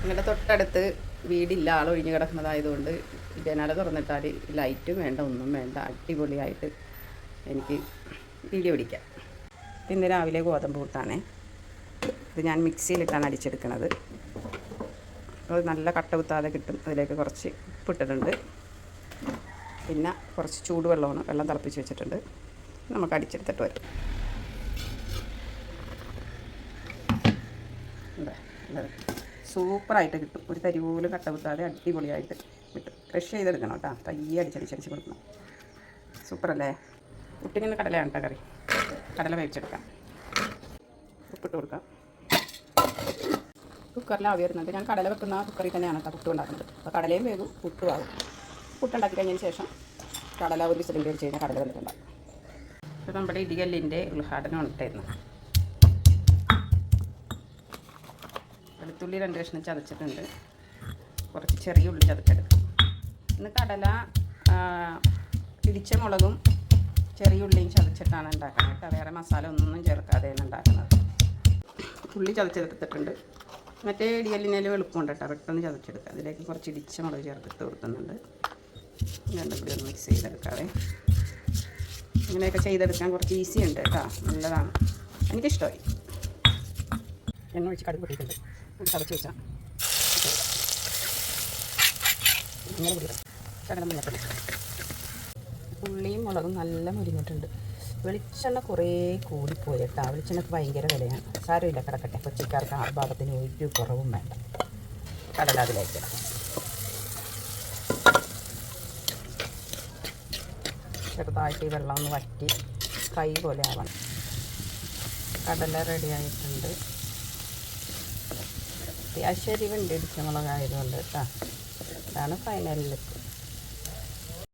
ഞങ്ങളുടെ തൊട്ടടുത്ത് വീടില്ല, ആൾ ഒഴിഞ്ഞു കിടക്കുന്നതായതുകൊണ്ട് ജനാല തുറന്നിട്ടാൽ ലൈറ്റും വേണ്ട, ഒന്നും വേണ്ട, അടിപൊളിയായിട്ട് എനിക്ക് വീഡിയോ പിടിക്കാം. ഇന്ന് രാവിലെ ഗോതമ്പ് പുട്ടാണ്. ഇത് ഞാൻ മിക്സിയിലിട്ടാണ് അടിച്ചെടുക്കുന്നത്. അത് നല്ല കട്ട കുത്താതെ കിട്ടും. അതിലേക്ക് കുറച്ച് ഉപ്പിട്ടിട്ടുണ്ട്. പിന്നെ കുറച്ച് ചൂടുവെള്ളമാണ്, വെള്ളം തിളപ്പിച്ച് വെച്ചിട്ടുണ്ട്. നമുക്ക് അടിച്ചെടുത്തിട്ട് വരും. സൂപ്പറായിട്ട് കിട്ടും. ഒരു തരി പോലും കട്ട കുത്താതെ അടിപൊളിയായിട്ട് കിട്ടും. ക്രഷ് ചെയ്തെടുക്കണം കേട്ടോ. തയ്യെ അടിച്ചടിച്ചടിച്ച് കൊടുക്കണം. സൂപ്പറല്ലേ? പുട്ടിന് കടലയാണ് കേട്ടോ കറി. കടല വേവിച്ചെടുക്കാം. ഉപ്പിട്ട് കൊടുക്കാം. കുക്കറിൽ ആവി വരുന്നുണ്ട്. ഞാൻ കടല വെക്കുന്ന കുക്കറിൽ തന്നെയാണ് കേട്ടോ പുട്ട് ഉണ്ടാക്കുന്നത്. അപ്പോൾ കടലയും വേഗം പുട്ടും ആകും. പുട്ടുണ്ടാക്കി കഴിഞ്ഞതിന് ശേഷം കടല ഒരു വിസിലിൻ്റെ വെച്ച് കഴിഞ്ഞാൽ കടല വെച്ചിട്ടുണ്ടാകും. ഇപ്പോൾ നമ്മുടെ ഇടികല്ലിൻ്റെ ഉദ്ഘാടനം ഉണ്ടായിരുന്നു. വെളുത്തുള്ളി 2 കഷ്ണം ചതച്ചിട്ടുണ്ട്. കുറച്ച് ചെറിയ ഉള്ളി ചതച്ചെടുക്കും. ഇന്ന് കടല ഇടിച്ച മുളകും ചെറിയ ഉള്ളിയും ചതച്ചിട്ടാണ് ഉണ്ടാക്കുന്നത് കേട്ടോ. വേറെ മസാല ഒന്നും ചേർക്കാതെയാണ് ഉണ്ടാക്കുന്നത്. ഉള്ളി ചതച്ചെടുത്തിട്ടുണ്ട്. മറ്റേ ഇടികല്ലിനേലും എളുപ്പമുണ്ട് കേട്ടോ, പെട്ടെന്ന് ചതച്ചെടുക്കുക. അതിലേക്ക് കുറച്ച് ഇടിച്ച മുളക് ചേർത്തിട്ട് കൊടുക്കുന്നുണ്ട്. രണ്ടും കൂടി ഒന്ന് മിക്സ് ചെയ്തെടുക്കാതെ. ഇങ്ങനെയൊക്കെ ചെയ്തെടുക്കാൻ കുറച്ച് ഈസി ഉണ്ട് കേട്ടോ, നല്ലതാണ്. എനിക്കിഷ്ടമായി. എണ്ണ ഒഴിച്ച് കടുക് പൊട്ടിയിട്ടുണ്ട്. ചതച്ച് വെച്ചാൽ ഇങ്ങനെ പൊടിയിടും. ശകലം മുന്നോട്ട്. ഉള്ളിയും മുളകും നല്ല മുരിഞ്ഞിട്ടുണ്ട്. വെളിച്ചെണ്ണ കുറേ കൂടിപ്പോയി കേട്ടോ. വെളിച്ചെണ്ണക്ക് ഭയങ്കര വിലയാണ്. സാരമില്ല, കിടക്കട്ടെ. കൊച്ചിക്കാർക്ക് ആ ഭാഗത്തിന് ഒരു കുറവും വേണ്ട. കടല അതിലേക്ക് ചെറുതായിട്ട് ഈ വെള്ളം ഒന്ന് വറ്റി കൈ പോലെ ആവണം. കടല റെഡിയായിട്ടുണ്ട്. അത്യാവശ്യം എരിവുണ്ട് ഇടിച്ച മുളകായതുകൊണ്ട് കേട്ടോ. ഇതാണ് ഫൈനൽ ലുക്ക്.